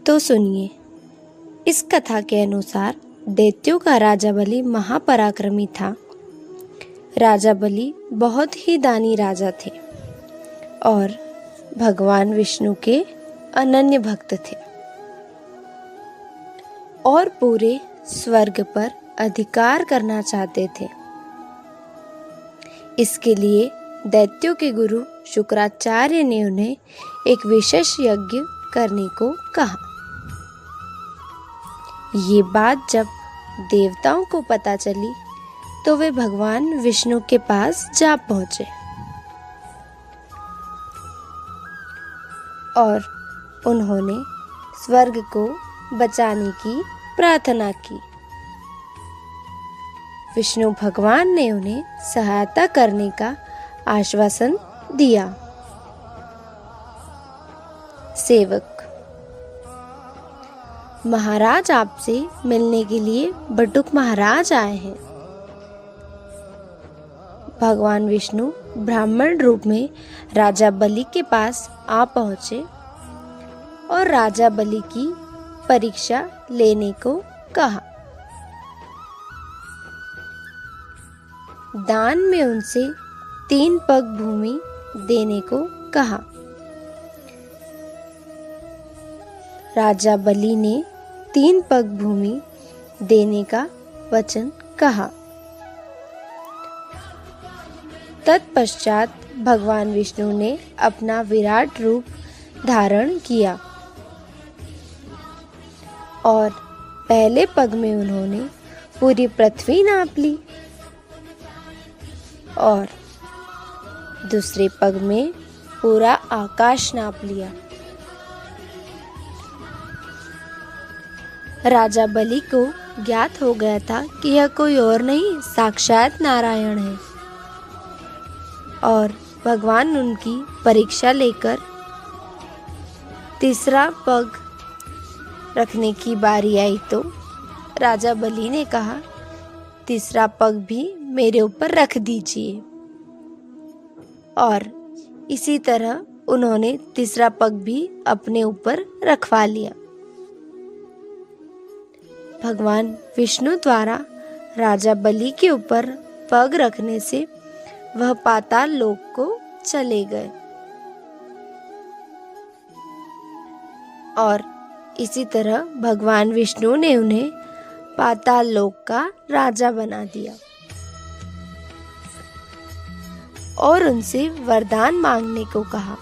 तो सुनिए, इस कथा के अनुसार दैत्यों का राजा बलि महापराक्रमी था। राजा बलि बहुत ही दानी राजा थे और भगवान विष्णु के अनन्य भक्त थे और पूरे स्वर्ग पर अधिकार करना चाहते थे। इसके लिए दैत्यों के गुरु शुक्राचार्य ने उन्हें एक विशेष यज्ञ करने को कहा। ये बात जब देवताओं को पता चली तो वे भगवान विष्णु के पास जा पहुंचे और उन्होंने स्वर्ग को बचाने की प्रार्थना की। विष्णु भगवान ने उन्हें सहायता करने का आश्वासन दिया। सेवक, महाराज आपसे मिलने के लिए बटुक महाराज आए हैं। भगवान विष्णु ब्राह्मण रूप में राजा बलि के पास आ पहुंचे और राजा बलि की परीक्षा लेने को कहा। दान में उनसे 3 पग भूमि देने को कहा। राजा बलि ने 3 पग भूमि देने का वचन कहा। तत्पश्चात भगवान विष्णु ने अपना विराट रूप धारण किया और पहले पग में उन्होंने पूरी पृथ्वी नाप ली और दूसरे पग में पूरा आकाश नाप लिया। राजा बलि को ज्ञात हो गया था कि यह कोई और नहीं, साक्षात नारायण है और भगवान उनकी परीक्षा लेकर तीसरा पग रखने की बारी आई तो राजा बलि ने कहा, तीसरा पग भी मेरे ऊपर रख दीजिए। और इसी तरह उन्होंने तीसरा पग भी अपने ऊपर रखवा लिया। भगवान विष्णु द्वारा राजा बलि के ऊपर पग रखने से वह पाताल लोक को चले गए और इसी तरह भगवान विष्णु ने उन्हें पाताल लोक का राजा बना दिया और उनसे वरदान मांगने को कहा।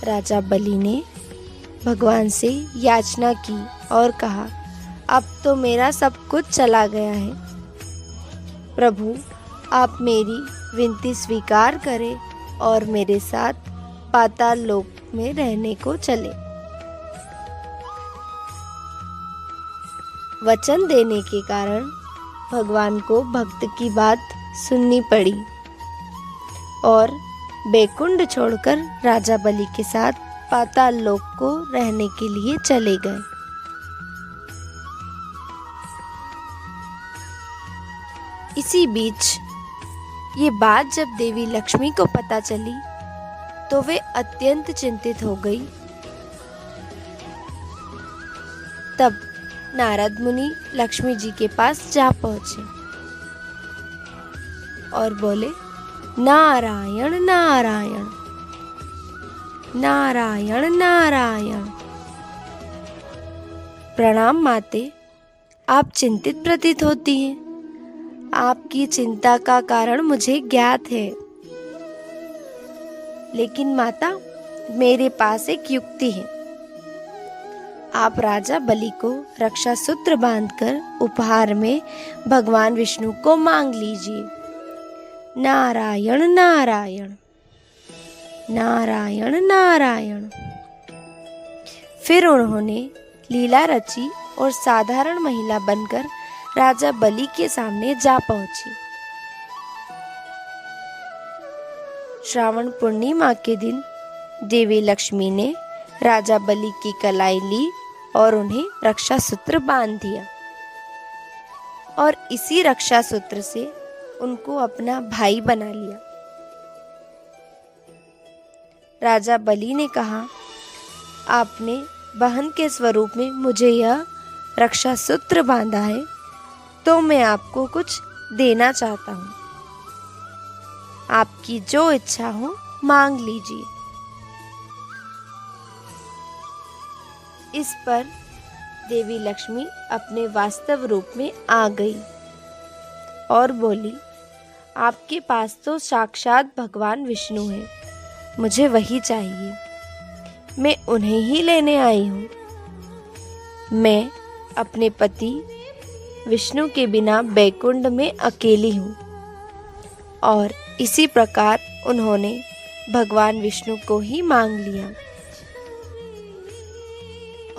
राजा बलि ने भगवान से याचना की और कहा, अब तो मेरा सब कुछ चला गया है। प्रभु, आप मेरी विनती स्वीकार करें और मेरे साथ पाताल लोक में रहने को चले। वचन देने के कारण भगवान को भक्त की बात सुननी पड़ी और बैकुंठ छोड़कर राजा बलि के साथ पाताल लोक को रहने के लिए चले गए। इसी बीच ये बात जब देवी लक्ष्मी को पता चली तो वे अत्यंत चिंतित हो गई। तब नारद मुनि लक्ष्मी जी के पास जा पहुंचे और बोले, नारायण नारायण नारायण नारायण। प्रणाम माते, आप चिंतित प्रतीत होती हैं। आपकी चिंता का कारण मुझे ज्ञात है, लेकिन माता, मेरे पास एक युक्ति है। आप राजा बलि को रक्षा सूत्र बांधकर उपहार में भगवान विष्णु को मांग लीजिए। नारायण नारायण नारायण नारायण। फिर उन्होंने लीला रची और साधारण महिला बनकर राजा बलि के सामने जा पहुंची। श्रावण पूर्णिमा के दिन देवी लक्ष्मी ने राजा बलि की कलाई ली और उन्हें रक्षा सूत्र बांध दिया और इसी रक्षा सूत्र से उनको अपना भाई बना लिया। राजा बलि ने कहा, आपने बहन के स्वरूप में मुझे यह रक्षा सूत्र बांधा है, तो मैं आपको कुछ देना चाहता हूँ। आपकी जो इच्छा हो मांग लीजिए। इस पर देवी लक्ष्मी अपने वास्तव रूप में आ गई और बोली, आपके पास तो साक्षात भगवान विष्णु हैं, मुझे वही चाहिए, मैं उन्हें ही लेने आई हूँ। मैं अपने पति विष्णु के बिना बैकुंठ में अकेली हूँ। और इसी प्रकार उन्होंने भगवान विष्णु को ही मांग लिया।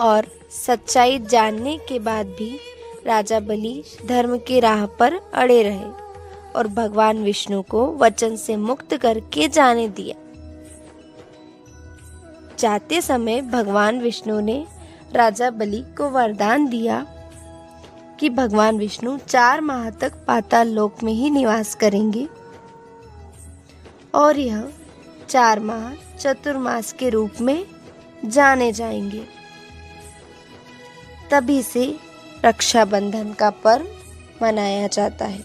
और सच्चाई जानने के बाद भी राजा बलि धर्म की राह पर अड़े रहे और भगवान विष्णु को वचन से मुक्त करके जाने दिया। जाते समय भगवान विष्णु ने राजा बलि को वरदान दिया कि भगवान विष्णु 4 माह तक पाताल लोक में ही निवास करेंगे और यह 4 माह चतुर्मास के रूप में जाने जाएंगे। तभी से रक्षाबंधन का पर्व मनाया जाता है।